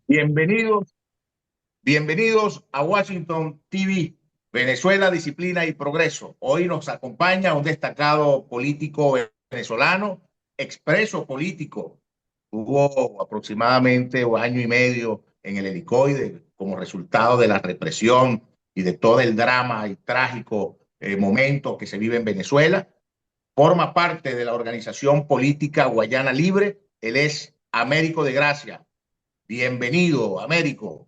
Bienvenidos, bienvenidos a Washington TV, Venezuela, Disciplina y Progreso. Hoy nos acompaña un destacado político venezolano, expreso político. Tuvo aproximadamente un año y medio en el helicoide como resultado de la represión y de todo el drama y trágico momento que se vive en Venezuela. Forma parte de la organización política Guayana Libre. Él es Américo de Gracia. Bienvenido, Américo.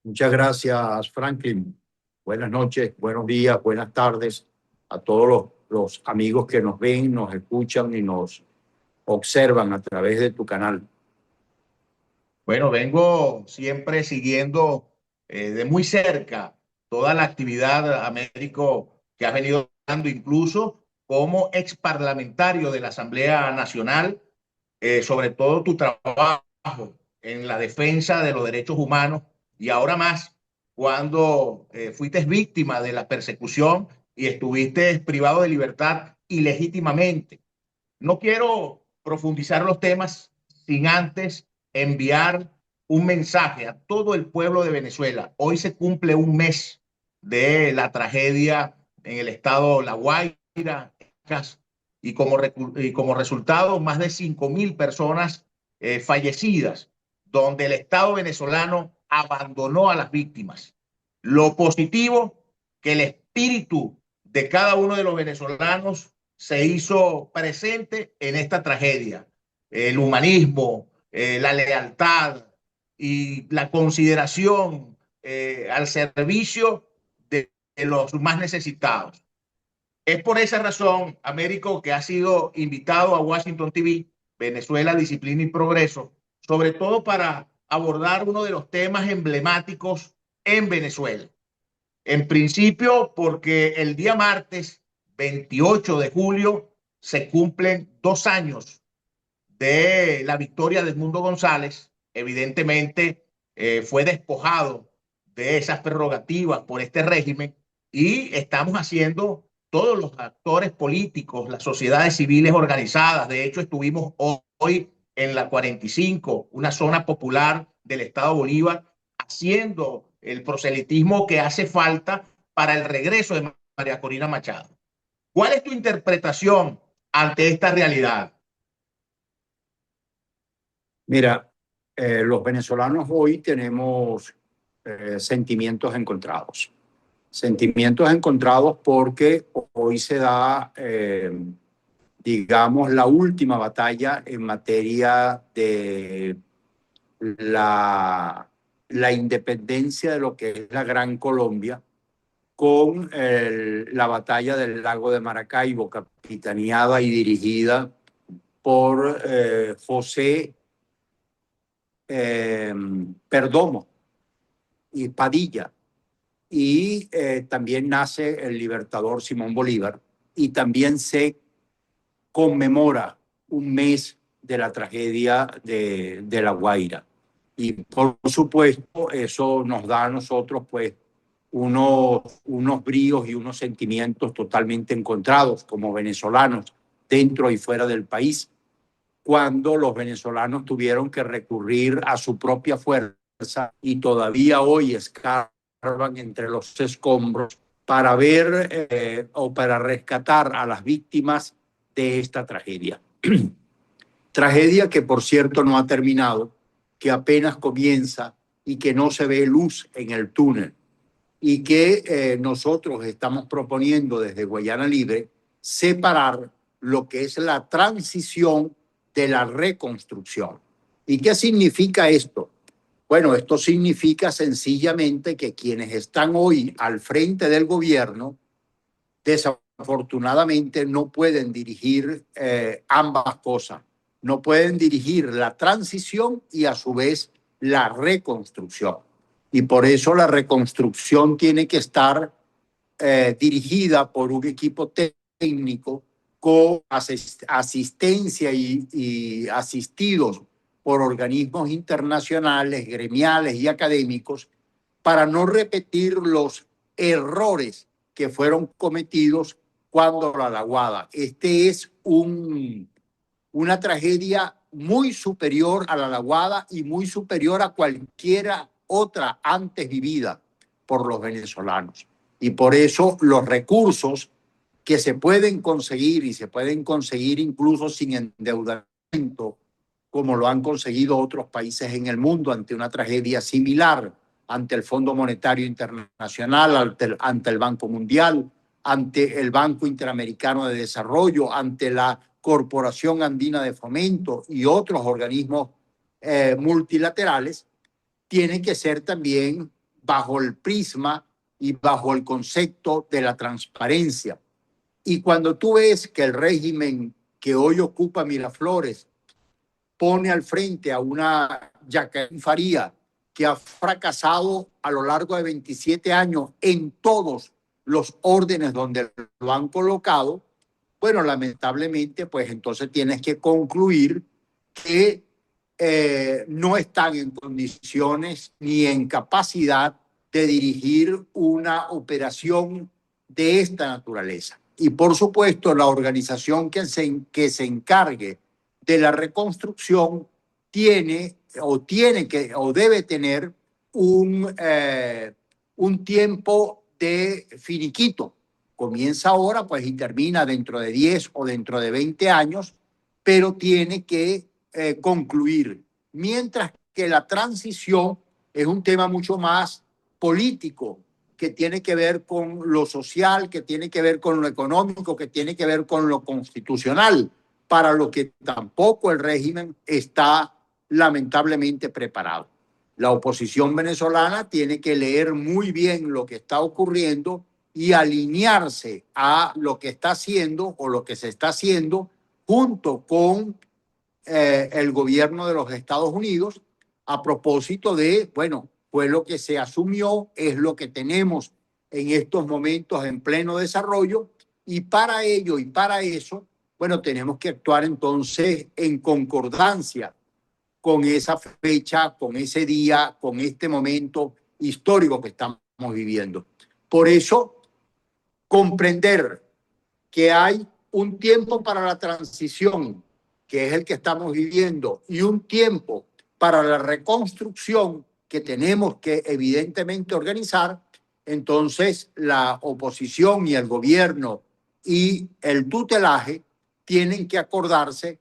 Muchas gracias, Franklin. Buenas noches, buenos días, buenas tardes a todos los amigos que nos ven, nos escuchan y nos observan a través de tu canal. Bueno, vengo siempre siguiendo de muy cerca toda la actividad, Américo, que has venido dando incluso como ex parlamentario de la Asamblea Nacional, sobre todo tu trabajo en la defensa de los derechos humanos y ahora más cuando fuiste víctima de la persecución y estuviste privado de libertad ilegítimamente. No quiero profundizar los temas sin antes enviar un mensaje a todo el pueblo de Venezuela. Hoy se cumple un mes de la tragedia en el estado La Guaira y como resultado más de 5.000 personas fallecidas, donde el Estado venezolano abandonó a las víctimas. Lo positivo, que el espíritu de cada uno de los venezolanos se hizo presente en esta tragedia. El humanismo, la lealtad y la consideración al servicio de los más necesitados. Es por esa razón, Américo, que ha sido invitado a Washington TV, Venezuela, Disciplina y Progreso, sobre todo para abordar uno de los temas emblemáticos en Venezuela. En principio, porque el día martes 28 de julio se cumplen 2 años de la victoria de Edmundo González. Evidentemente, fue despojado de esas prerrogativas por este régimen y estamos haciendo todos los actores políticos, las sociedades civiles organizadas. De hecho, estuvimos hoy en la 45, una zona popular del estado Bolívar, haciendo el proselitismo que hace falta para el regreso de María Corina Machado. ¿Cuál es tu interpretación ante esta realidad? Mira, los venezolanos hoy tenemos sentimientos encontrados. Sentimientos encontrados porque hoy se da, digamos, la última batalla en materia de la independencia de lo que es la Gran Colombia con la batalla del lago de Maracaibo, capitaneada y dirigida por José Perdomo y Padilla. Y también nace el libertador Simón Bolívar y también se conmemora un mes de la tragedia de La Guaira. Y por supuesto eso nos da a nosotros pues unos bríos y unos sentimientos totalmente encontrados como venezolanos dentro y fuera del país, cuando los venezolanos tuvieron que recurrir a su propia fuerza y todavía hoy escarban entre los escombros para ver o para rescatar a las víctimas de esta tragedia. Tragedia que, por cierto, no ha terminado, que apenas comienza y que no se ve luz en el túnel, y que nosotros estamos proponiendo desde Guayana Libre separar lo que es la transición de la reconstrucción. ¿Y qué significa esto? Bueno, esto significa sencillamente que quienes están hoy al frente del gobierno desafortunadamente no pueden dirigir ambas cosas. No pueden dirigir la transición y a su vez la reconstrucción. Y por eso la reconstrucción tiene que estar dirigida por un equipo técnico con asistencia y asistidos por organismos internacionales, gremiales y académicos para no repetir los errores que fueron cometidos cuando la Laguada. Este es una tragedia muy superior a la aguada y muy superior a cualquiera otra antes vivida por los venezolanos. Y por eso los recursos que se pueden conseguir, y se pueden conseguir incluso sin endeudamiento, como lo han conseguido otros países en el mundo ante una tragedia similar, ante el Fondo Monetario Internacional, ante el Banco Mundial, ante el Banco Interamericano de Desarrollo, ante la Corporación Andina de Fomento y otros organismos multilaterales, tiene que ser también bajo el prisma y bajo el concepto de la transparencia. Y cuando tú ves que el régimen que hoy ocupa Miraflores pone al frente a una Jacqueline Faría que ha fracasado a lo largo de 27 años en todos los órdenes donde lo han colocado, bueno, lamentablemente, pues entonces tienes que concluir que no están en condiciones ni en capacidad de dirigir una operación de esta naturaleza. Y por supuesto, la organización que se encargue de la reconstrucción tiene o debe tener un tiempo de finiquito. Comienza ahora, pues, y termina dentro de 10 o dentro de 20 años, pero tiene que concluir. Mientras que la transición es un tema mucho más político, que tiene que ver con lo social, que tiene que ver con lo económico, que tiene que ver con lo constitucional, para lo que tampoco el régimen está lamentablemente preparado. La oposición venezolana tiene que leer muy bien lo que está ocurriendo y alinearse a lo que está haciendo o lo que se está haciendo junto con el gobierno de los Estados Unidos a propósito de, bueno, fue lo que se asumió, es lo que tenemos en estos momentos en pleno desarrollo, y para ello y para eso, bueno, tenemos que actuar entonces en concordancia con esa fecha, con ese día, con este momento histórico que estamos viviendo. Por eso, comprender que hay un tiempo para la transición, que es el que estamos viviendo, y un tiempo para la reconstrucción que tenemos que evidentemente organizar, entonces la oposición y el gobierno y el tutelaje tienen que acordarse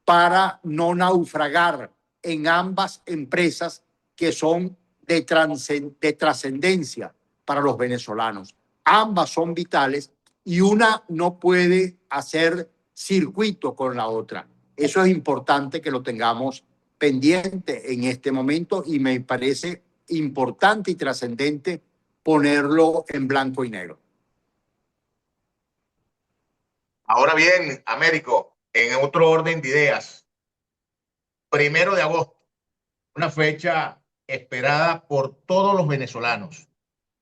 para no naufragar en ambas empresas que son de trascendencia para los venezolanos. Ambas son vitales y una no puede hacer circuito con la otra. Eso es importante que lo tengamos pendiente en este momento y me parece importante y trascendente ponerlo en blanco y negro. Ahora bien, Américo, en otro orden de ideas, 1 de agosto, una fecha esperada por todos los venezolanos,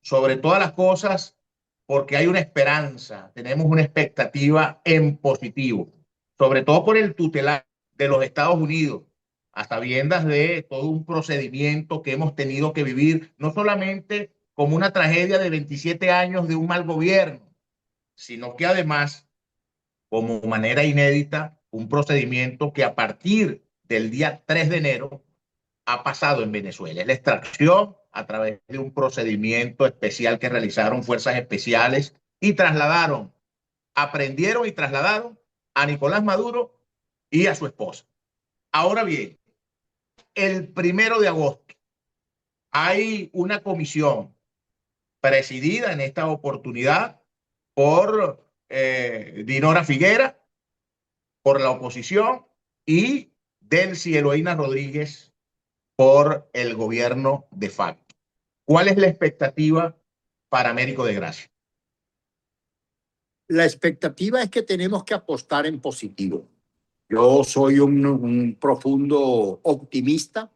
sobre todas las cosas, porque hay una esperanza, tenemos una expectativa en positivo, sobre todo por el tutelar de los Estados Unidos, a sabiendas de todo un procedimiento que hemos tenido que vivir, no solamente como una tragedia de 27 años de un mal gobierno, sino que además, como manera inédita, un procedimiento que a partir del día 3 de enero ha pasado en Venezuela. Es la extracción a través de un procedimiento especial que realizaron fuerzas especiales y trasladaron, aprendieron y trasladaron a Nicolás Maduro y a su esposa. Ahora bien, el 1 de agosto hay una comisión presidida en esta oportunidad por Dinora Figuera, por la oposición, y Delcy Eloína Rodríguez por el gobierno de facto. ¿Cuál es la expectativa para Américo de Gracia? La expectativa es que tenemos que apostar en positivo. Yo soy un profundo optimista.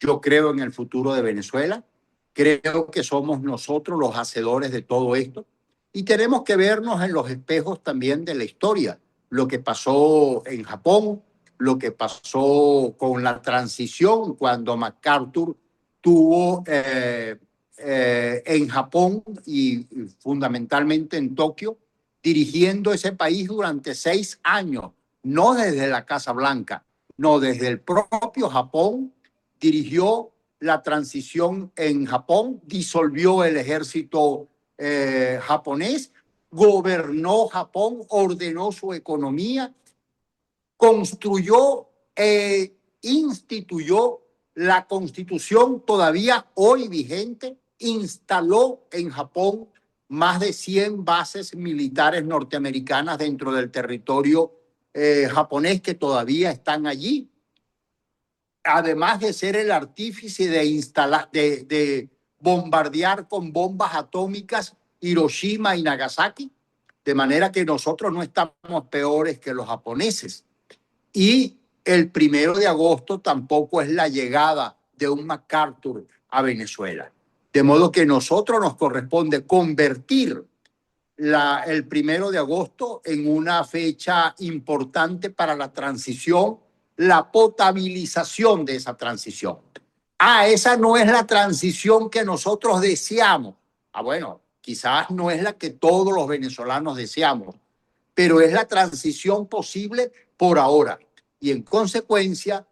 Yo creo en el futuro de Venezuela. Creo que somos nosotros los hacedores de todo esto. Y tenemos que vernos en los espejos también de la historia. Lo que pasó en Japón, lo que pasó con la transición cuando MacArthur tuvo en Japón y fundamentalmente en Tokio, dirigiendo ese país durante 6 años, no desde la Casa Blanca, No, desde el propio Japón dirigió la transición en Japón, disolvió el ejército japonés, gobernó Japón, ordenó su economía, construyó e instituyó la constitución todavía hoy vigente, instaló en Japón más de 100 bases militares norteamericanas dentro del territorio japonés que todavía están allí, además de ser el artífice de bombardear con bombas atómicas Hiroshima y Nagasaki, de manera que nosotros no estamos peores que los japoneses. Y el 1 de agosto tampoco es la llegada de un MacArthur a Venezuela. De modo que nosotros nos corresponde convertir el 1 de agosto en una fecha importante para la transición, la potabilización de esa transición. Esa no es la transición que nosotros deseamos. Bueno, quizás no es la que todos los venezolanos deseamos, pero es la transición posible por ahora. Y en consecuencia,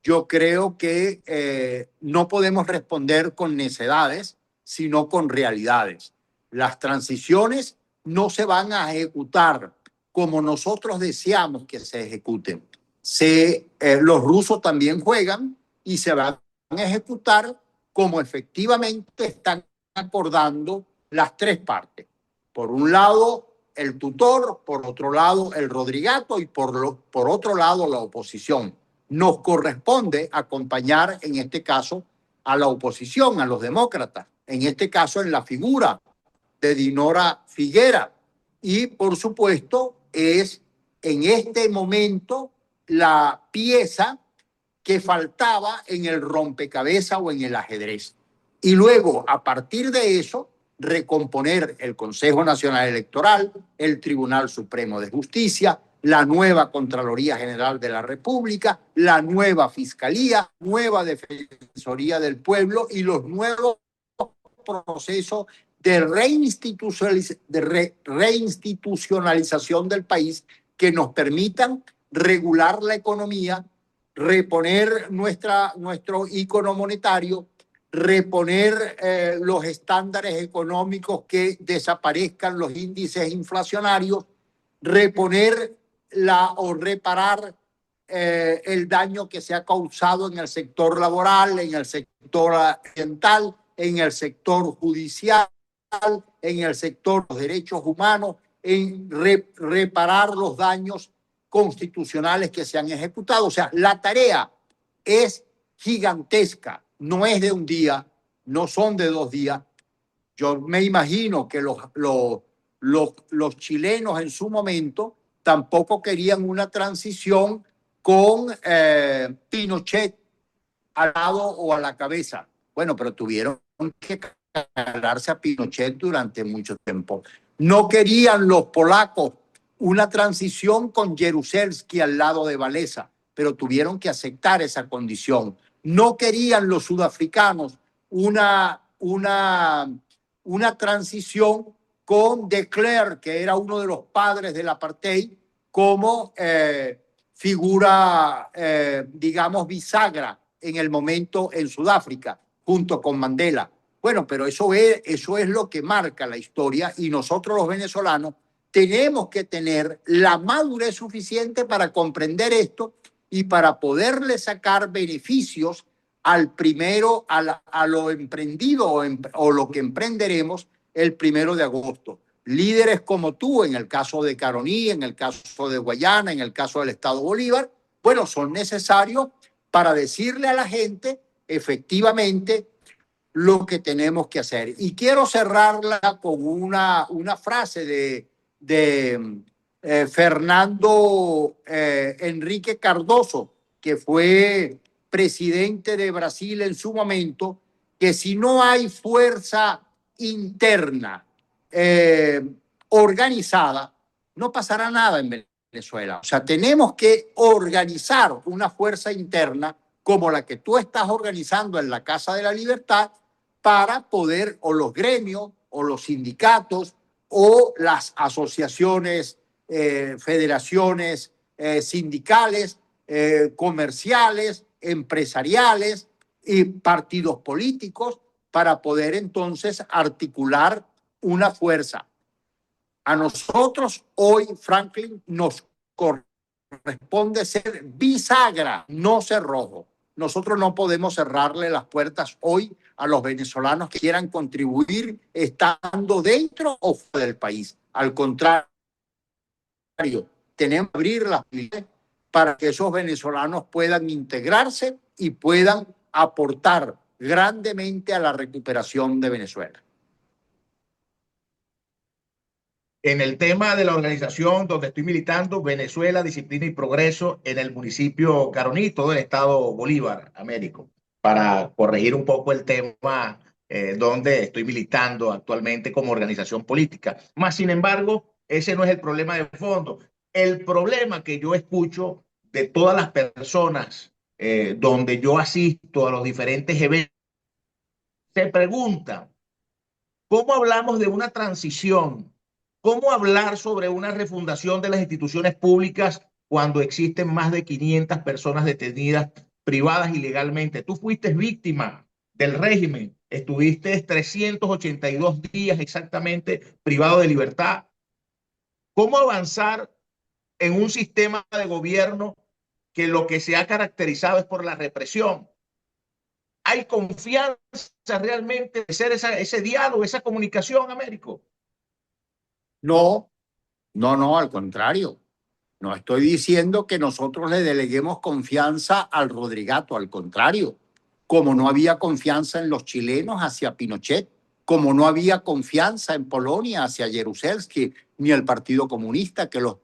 yo creo que no podemos responder con necedades, sino con realidades. Las transiciones no se van a ejecutar como nosotros deseamos que se ejecuten. Los rusos también juegan y se van a ejecutar como efectivamente están acordando las tres partes. Por un lado, el tutor, por otro lado, el rodrigato y por otro lado, la oposición. Nos corresponde acompañar, en este caso, a la oposición, a los demócratas, en este caso en la figura de Dinora Figuera. Y, por supuesto, es en este momento la pieza que faltaba en el rompecabezas o en el ajedrez. Y luego, a partir de eso, recomponer el Consejo Nacional Electoral, el Tribunal Supremo de Justicia, la nueva Contraloría General de la República, la nueva Fiscalía, nueva Defensoría del Pueblo y los nuevos procesos de reinstitucionalización del país que nos permitan regular la economía, reponer nuestro icono monetario, reponer los estándares económicos, que desaparezcan los índices inflacionarios, reponer o reparar el daño que se ha causado en el sector laboral, en el sector ambiental, en el sector judicial, en el sector de los derechos humanos, en reparar los daños constitucionales que se han ejecutado. O sea, la tarea es gigantesca, no es de un día, no son de 2 días. Yo me imagino que los chilenos en su momento tampoco querían una transición con Pinochet al lado o a la cabeza. Bueno, pero tuvieron que cargarse a Pinochet durante mucho tiempo. No querían los polacos una transición con Jaruzelski al lado de Wałęsa, pero tuvieron que aceptar esa condición. No querían los sudafricanos una transición con de Klerk, que era uno de los padres del apartheid, como figura, digamos, bisagra en el momento en Sudáfrica, junto con Mandela. Bueno, pero eso es lo que marca la historia, y nosotros los venezolanos tenemos que tener la madurez suficiente para comprender esto y para poderle sacar beneficios al primero, a lo emprendido o lo que emprenderemos el 1 de agosto. Líderes como tú, en el caso de Caroní, en el caso de Guayana, en el caso del Estado Bolívar, bueno, son necesarios para decirle a la gente efectivamente lo que tenemos que hacer. Y quiero cerrarla con una frase de Fernando Henrique Cardoso, que fue presidente de Brasil en su momento, que si no hay fuerza interna organizada, no pasará nada en Venezuela. O sea, tenemos que organizar una fuerza interna como la que tú estás organizando en la Casa de la Libertad, para poder, o los gremios, o los sindicatos, o las asociaciones, federaciones sindicales, comerciales, empresariales y partidos políticos para poder entonces articular una fuerza. A nosotros hoy, Franklin, nos corresponde ser bisagra, no cerrojo. Nosotros no podemos cerrarle las puertas hoy a los venezolanos que quieran contribuir estando dentro o fuera del país. Al contrario, tenemos que abrir las puertas para que esos venezolanos puedan integrarse y puedan aportar grandemente a la recuperación de Venezuela. En el tema de la organización donde estoy militando, Venezuela, Disciplina y Progreso, en el municipio Caronito del estado Bolívar, Américo, para corregir un poco el tema donde estoy militando actualmente como organización política. Más sin embargo, ese no es el problema de fondo. El problema que yo escucho de todas las personas donde yo asisto a los diferentes eventos, se preguntan, ¿cómo hablamos de una transición? ¿Cómo hablar sobre una refundación de las instituciones públicas cuando existen más de 500 personas detenidas privadas ilegalmente? Tú fuiste víctima del régimen, estuviste 382 días exactamente privado de libertad. ¿Cómo avanzar en un sistema de gobierno que lo que se ha caracterizado es por la represión? ¿Hay confianza realmente de ser ese diálogo, esa comunicación, Américo? No, no, al contrario. No estoy diciendo que nosotros le deleguemos confianza al Rodrigato, al contrario. Como no había confianza en los chilenos hacia Pinochet, como no había confianza en Polonia hacia Jaruzelski, ni el Partido Comunista que los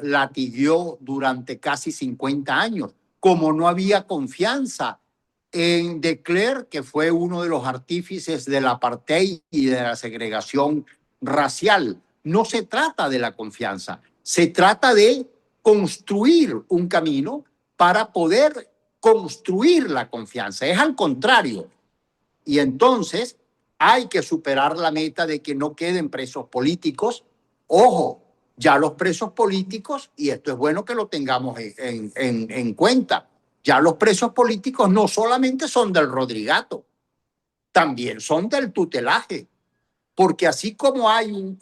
latiguió durante casi 50 años, como no había confianza en de Klerk, que fue uno de los artífices del apartheid y de la segregación racial. No se trata de la confianza, se trata de construir un camino para poder construir la confianza. Es al contrario. Y entonces hay que superar la meta de que no queden presos políticos. Ojo, ya los presos políticos, y esto es bueno que lo tengamos en cuenta, ya los presos políticos no solamente son del Rodrigato, también son del tutelaje. Porque así como hay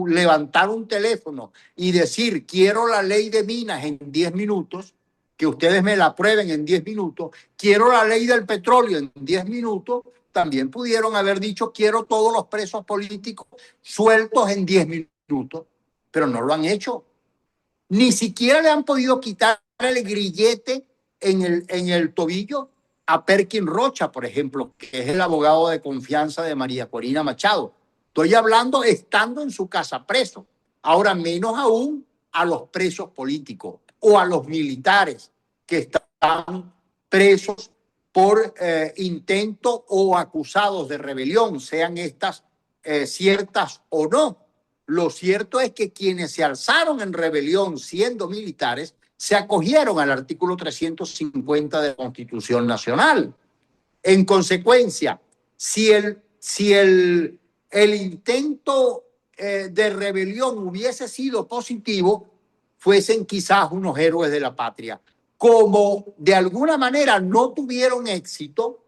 levantar un teléfono y decir quiero la ley de minas en 10 minutos, que ustedes me la aprueben en 10 minutos, quiero la ley del petróleo en 10 minutos, también pudieron haber dicho quiero todos los presos políticos sueltos en 10 minutos, pero no lo han hecho. Ni siquiera le han podido quitar el grillete en el tobillo a Perkin Rocha, por ejemplo, que es el abogado de confianza de María Corina Machado. Estoy hablando estando en su casa preso. Ahora, menos aún a los presos políticos o a los militares que están presos por intento o acusados de rebelión, sean estas ciertas o no. Lo cierto es que quienes se alzaron en rebelión siendo militares se acogieron al artículo 350 de la Constitución Nacional. En consecuencia, si el intento de rebelión hubiese sido positivo, fuesen quizás unos héroes de la patria. Como de alguna manera no tuvieron éxito,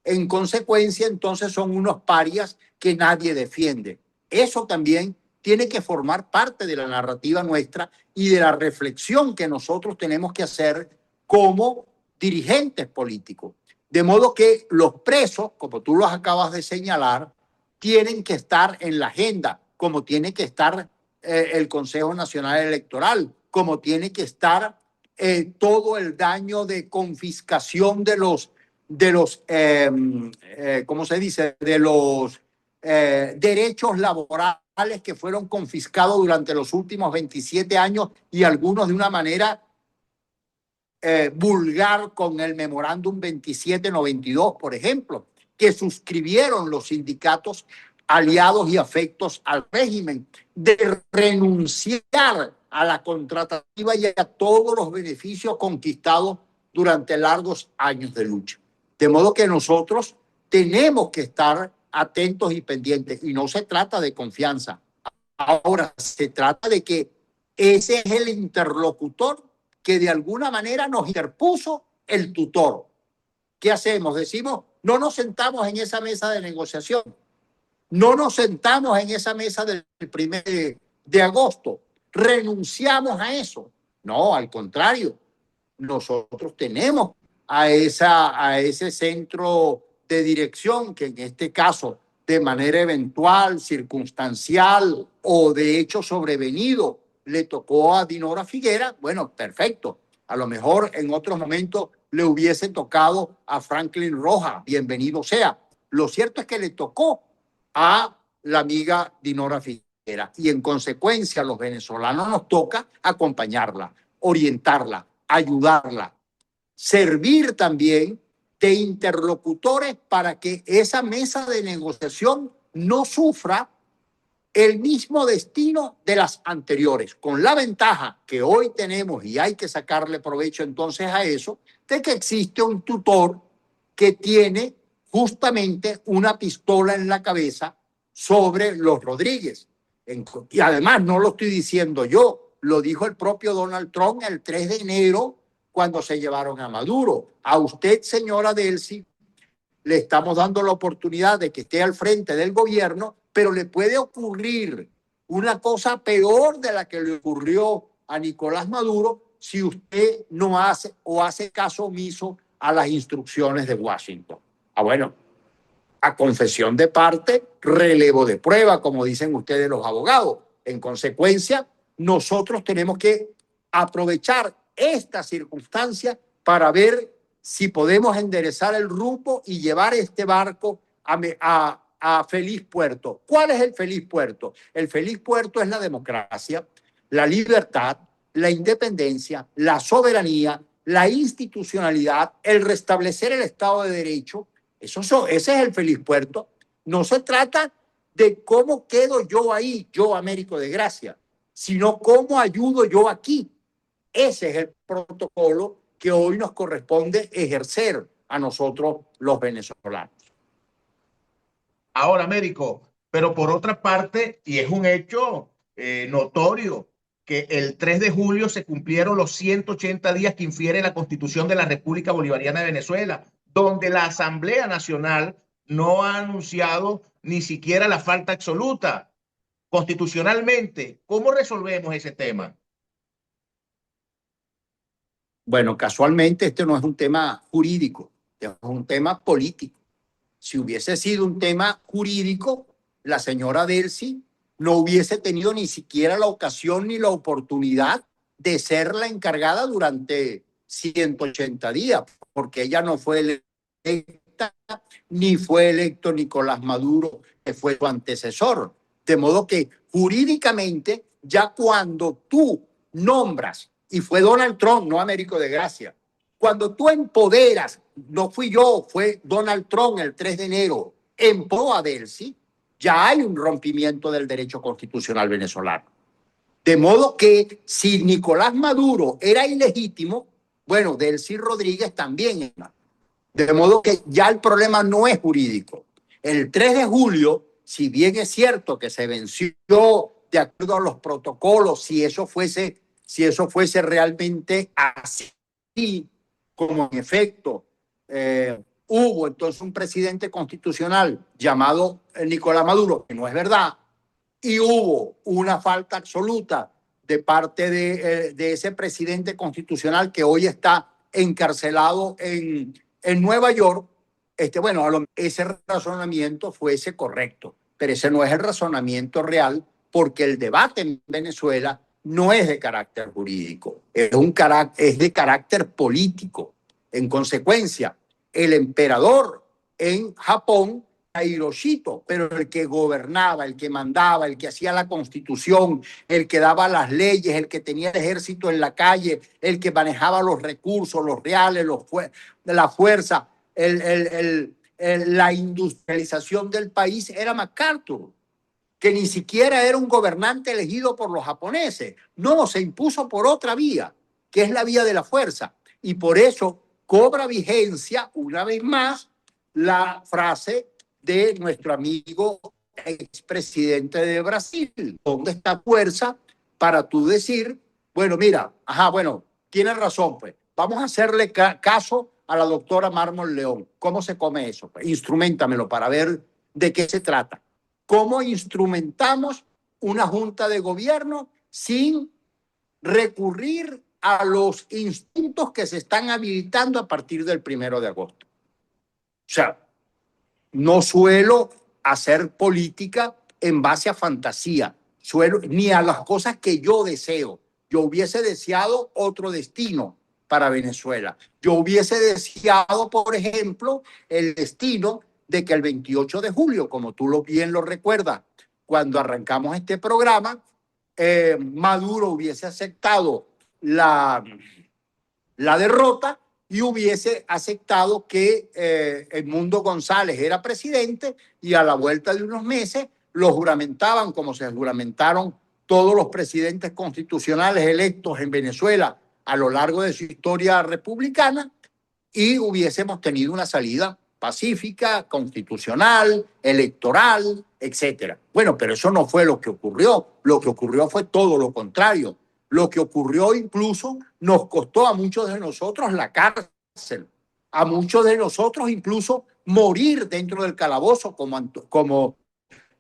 en consecuencia entonces son unos parias que nadie defiende. Eso también tiene que formar parte de la narrativa nuestra y de la reflexión que nosotros tenemos que hacer como dirigentes políticos. De modo que los presos, como tú los acabas de señalar, tienen que estar en la agenda, como tiene que estar el Consejo Nacional Electoral, como tiene que estar todo el daño de confiscación de los ¿cómo se dice? De los derechos laborales que fueron confiscados durante los últimos 27 años y algunos de una manera vulgar con el memorándum 2792, por ejemplo, que suscribieron los sindicatos aliados y afectos al régimen, de renunciar a la contratativa y a todos los beneficios conquistados durante largos años de lucha. De modo que nosotros tenemos que estar atentos y pendientes, y no se trata de confianza. Ahora se trata de que Ese es el interlocutor que de alguna manera nos interpuso el tutor. ¿Qué hacemos? Decimos, no nos sentamos en esa mesa de negociación, no nos sentamos en esa mesa del 1 de agosto, renunciamos a eso. No, al contrario, nosotros tenemos a ese centro de dirección que en este caso de manera eventual, circunstancial o de hecho sobrevenido le tocó a Dinora Figuera, bueno, perfecto. A lo mejor en otros momentos le hubiese tocado a Franklin Rojas, bienvenido sea. Lo cierto es que le tocó a la amiga Dinora Figuera y en consecuencia a los venezolanos nos toca acompañarla, orientarla, ayudarla, servir también de interlocutores para que esa mesa de negociación no sufra el mismo destino de las anteriores, con la ventaja que hoy tenemos, y hay que sacarle provecho entonces a eso, de que existe un tutor que tiene justamente una pistola en la cabeza sobre los Rodríguez. Y además no lo estoy diciendo yo, lo dijo el propio Donald Trump el 3 de enero cuando se llevaron a Maduro. A usted, señora Delcy, le estamos dando la oportunidad de que esté al frente del gobierno, pero le puede ocurrir una cosa peor de la que le ocurrió a Nicolás Maduro si usted no hace o hace caso omiso a las instrucciones de Washington. Bueno, a confesión de parte, relevo de prueba, como dicen ustedes los abogados. En consecuencia, nosotros tenemos que aprovechar esta circunstancia para ver si podemos enderezar el rumbo y llevar este barco a feliz puerto. ¿Cuál es el feliz puerto? El feliz puerto es la democracia, la libertad, la independencia, la soberanía, la institucionalidad, el restablecer el Estado de Derecho. Ese es el feliz puerto. No se trata de cómo quedo yo ahí, yo Américo de Gracia, sino cómo ayudo yo aquí. Ese es el protocolo que hoy nos corresponde ejercer a nosotros los venezolanos. Ahora, Américo, pero por otra parte, y es un hecho notorio, que el 3 de julio se cumplieron los 180 días que infiere la Constitución de la República Bolivariana de Venezuela, donde la Asamblea Nacional no ha anunciado ni siquiera la falta absoluta. Constitucionalmente, ¿cómo resolvemos ese tema? Bueno, casualmente este no es un tema jurídico, es un tema político. Si hubiese sido un tema jurídico, la señora Delcy no hubiese tenido ni siquiera la ocasión ni la oportunidad de ser la encargada durante 180 días, porque ella no fue electa, ni fue electo Nicolás Maduro, que fue su antecesor. De modo que jurídicamente, ya cuando tú nombras, y fue Donald Trump, no Américo de Gracia, cuando tú empoderas, no fui yo, fue Donald Trump el 3 de enero, en pro a Delcy, ya hay un rompimiento del derecho constitucional venezolano. De modo que si Nicolás Maduro era ilegítimo, bueno, Delcy Rodríguez también. De modo que ya el problema no es jurídico. El 3 de julio, si bien es cierto que se venció de acuerdo a los protocolos, si eso fuese realmente así, como en efecto hubo entonces un presidente constitucional llamado Nicolás Maduro, que no es verdad, y hubo una falta absoluta de parte de ese presidente constitucional que hoy está encarcelado en Nueva York. Bueno, ese razonamiento fuese correcto, pero ese no es el razonamiento real, porque el debate en Venezuela no es de carácter jurídico, es de carácter político. En consecuencia, el emperador en Japón, Hiroshito, pero el que gobernaba, el que mandaba, el que hacía la constitución, el que daba las leyes, el que tenía el ejército en la calle, el que manejaba los recursos, los reales, la fuerza, la industrialización del país era MacArthur, que ni siquiera era un gobernante elegido por los japoneses. No, se impuso por otra vía, que es la vía de la fuerza. Y por eso cobra vigencia, una vez más, la frase de nuestro amigo expresidente de Brasil. ¿Dónde está fuerza? para tú decir, bueno, mira, bueno, tienes razón, pues, vamos a hacerle caso a la doctora Mármol León. ¿Cómo se come eso? Pues, instrumentamelo para ver de qué se trata. ¿Cómo instrumentamos una junta de gobierno sin recurrir a los instintos que se están habilitando a partir del 1 de agosto? O sea, no suelo hacer política en base a fantasía, ni a las cosas que yo deseo. Yo hubiese deseado otro destino para Venezuela. Yo hubiese deseado, por ejemplo, el destino de que el 28 de julio, como tú bien lo recuerdas, cuando arrancamos este programa, Maduro hubiese aceptado la derrota y hubiese aceptado que Edmundo González era presidente, y a la vuelta de unos meses lo juramentaban como se juramentaron todos los presidentes constitucionales electos en Venezuela a lo largo de su historia republicana, y hubiésemos tenido una salida pacífica, constitucional, electoral, etcétera. Bueno, pero eso no fue lo que ocurrió. Lo que ocurrió fue todo lo contrario. Lo que ocurrió incluso nos costó a muchos de nosotros la cárcel, a muchos de nosotros incluso morir dentro del calabozo, como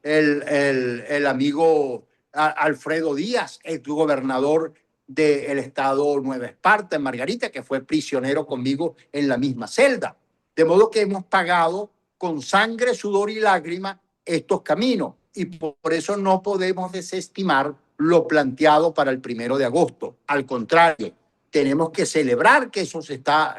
el amigo Alfredo Díaz, el gobernador del estado Nueva Esparta, en Margarita, que fue prisionero conmigo en la misma celda. De modo que hemos pagado con sangre, sudor y lágrima estos caminos, y por eso no podemos desestimar lo planteado para el 1 de agosto. Al contrario, tenemos que celebrar que eso se está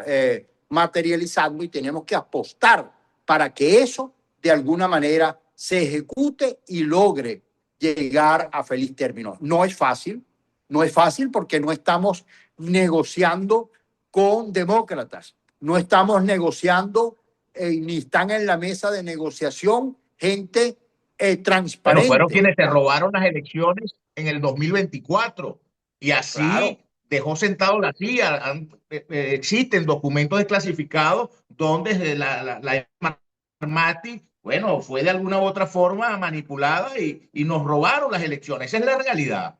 materializando, y tenemos que apostar para que eso de alguna manera se ejecute y logre llegar a feliz término. No es fácil porque no estamos negociando con demócratas, no estamos negociando ni están en la mesa de negociación gente Bueno, fueron transparente. quienes se robaron las elecciones en el 2024 y así Claro. dejó sentado la CIA. Existen documentos desclasificados donde la Mati, bueno, fue de alguna u otra forma manipulada y nos robaron las elecciones. Esa es la realidad.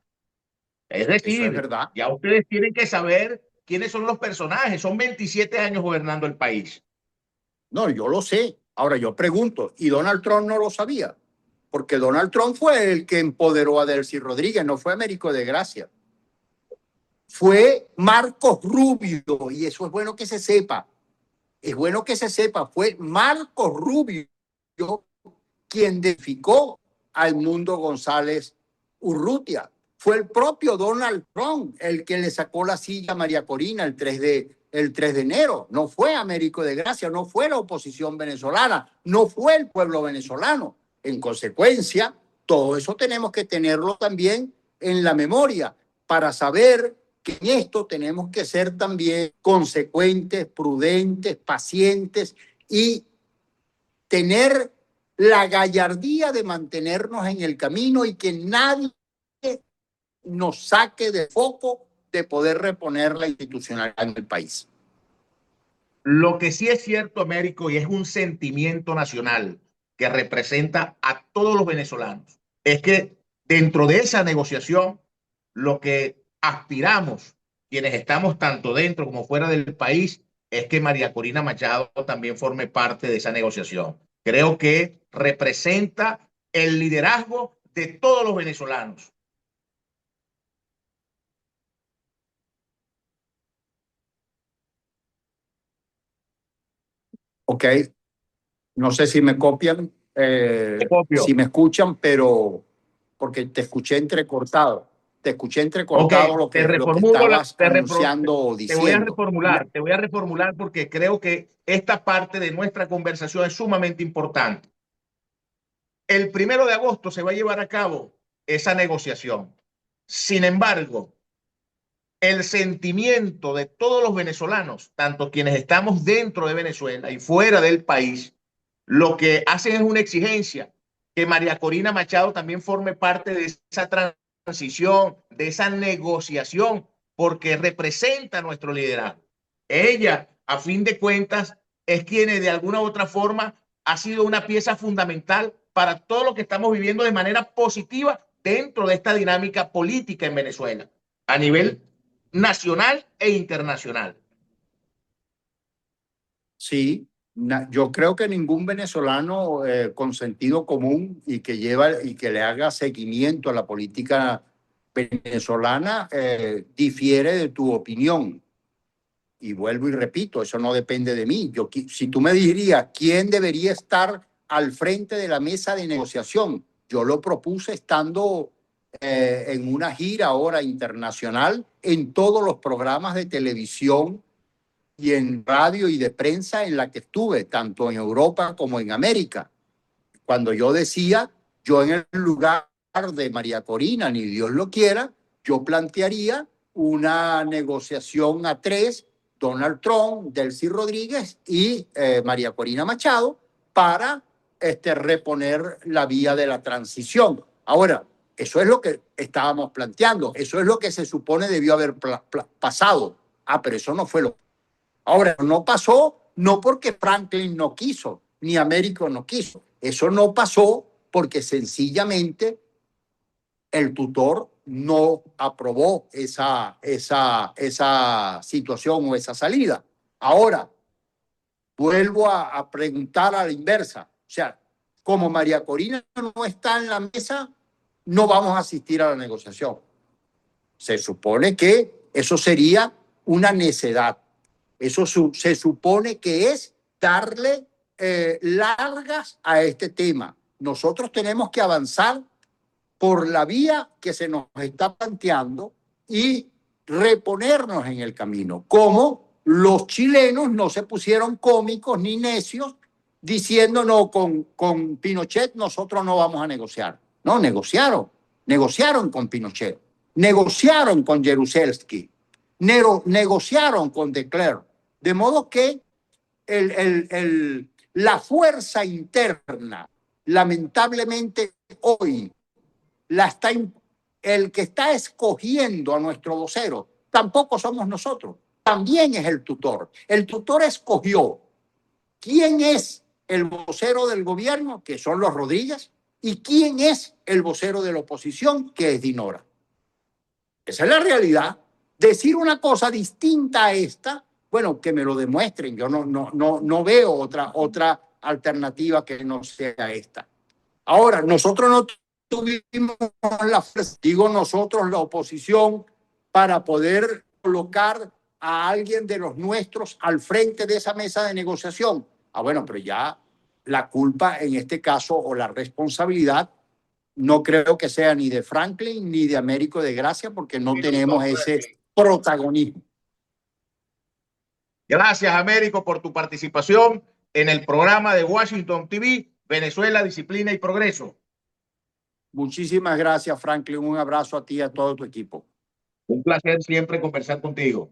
Es Eso es decir, verdad. ya ustedes tienen que saber quiénes son los personajes. Son 27 años gobernando el país. No, yo lo sé. Ahora yo pregunto, ¿y Donald Trump no lo sabía? Porque Donald Trump fue el que empoderó a Delcy Rodríguez, no fue Américo de Gracia. Fue Marcos Rubio, y eso es bueno que se sepa. Es bueno que se sepa, fue Marcos Rubio quien identificó a Edmundo González Urrutia. Fue el propio Donald Trump el que le sacó la silla a María Corina el 3 de enero. No fue Américo de Gracia, no fue la oposición venezolana, no fue el pueblo venezolano. En consecuencia, todo eso tenemos que tenerlo también en la memoria para saber que en esto tenemos que ser también consecuentes, prudentes, pacientes, y tener la gallardía de mantenernos en el camino y que nadie nos saque de foco de poder reponer la institucionalidad en el país. Lo que sí es cierto, Américo, y es un sentimiento nacional que representa a todos los venezolanos, es que dentro de esa negociación, lo que aspiramos, quienes estamos tanto dentro como fuera del país, es que María Corina Machado también forme parte de esa negociación. Creo que representa el liderazgo de todos los venezolanos. Ok, no sé si me copian, Te copio. si me escuchan, pero porque te escuché entrecortado. Te escuché Ok, entrecortado te lo que reformulo, estabas anunciando o diciendo. te voy a reformular porque creo que esta parte de nuestra conversación es sumamente importante. El 1 de agosto se va a llevar a cabo esa negociación. Sin embargo, el sentimiento de todos los venezolanos, tanto quienes estamos dentro de Venezuela y fuera del país, lo que hacen es una exigencia, que María Corina Machado también forme parte de esa transición, de esa negociación, porque representa nuestro liderazgo. Ella, a fin de cuentas, es quien de alguna u otra forma ha sido una pieza fundamental para todo lo que estamos viviendo de manera positiva dentro de esta dinámica política en Venezuela, a nivel nacional e internacional. Sí, yo creo que ningún venezolano con sentido común y que le haga seguimiento a la política venezolana difiere de tu opinión. Y vuelvo y repito, eso no depende de mí. Si tú me dirías quién debería estar al frente de la mesa de negociación, yo lo propuse estando en una gira ahora internacional en todos los programas de televisión y en radio y de prensa en la que estuve, tanto en Europa como en América. Cuando yo decía, yo en el lugar de María Corina, ni Dios lo quiera, yo plantearía una negociación a tres, Donald Trump, Delcy Rodríguez y María Corina Machado, para reponer la vía de la transición. Ahora, eso es lo que estábamos planteando, eso es lo que se supone debió haber pasado. Pero eso no fue lo. Ahora, no pasó no porque Franklin no quiso, ni Américo no quiso. Eso no pasó porque sencillamente el tutor no aprobó esa situación o esa salida. Ahora, vuelvo a preguntar a la inversa. O sea, como María Corina no está en la mesa, no vamos a asistir a la negociación. Se supone que eso sería una necedad. Eso se supone que es darle largas a este tema. Nosotros tenemos que avanzar por la vía que se nos está planteando y reponernos en el camino. Como los chilenos no se pusieron cómicos ni necios diciendo no, con Pinochet nosotros no vamos a negociar. No, negociaron con Pinochet, negociaron con Jaruzelski, negociaron con de Klerk. De modo que la fuerza interna, lamentablemente hoy, el que está escogiendo a nuestro vocero, tampoco somos nosotros, también es el tutor. El tutor escogió quién es el vocero del gobierno, que son los Rodríguez, y quién es el vocero de la oposición, que es Dinora. Esa es la realidad. Decir una cosa distinta a esta, bueno, que me lo demuestren. Yo no veo otra alternativa que no sea esta. Ahora, nosotros no tuvimos la fuerza, digo nosotros, la oposición, para poder colocar a alguien de los nuestros al frente de esa mesa de negociación. Bueno, pero ya la culpa en este caso o la responsabilidad no creo que sea ni de Franklin ni de Américo de Gracia, porque no tenemos ese protagonismo. Gracias, Américo, por tu participación en el programa de Washington TV, Venezuela, Disciplina y Progreso. Muchísimas gracias, Franklin. Un abrazo a ti y a todo tu equipo. Un placer siempre conversar contigo.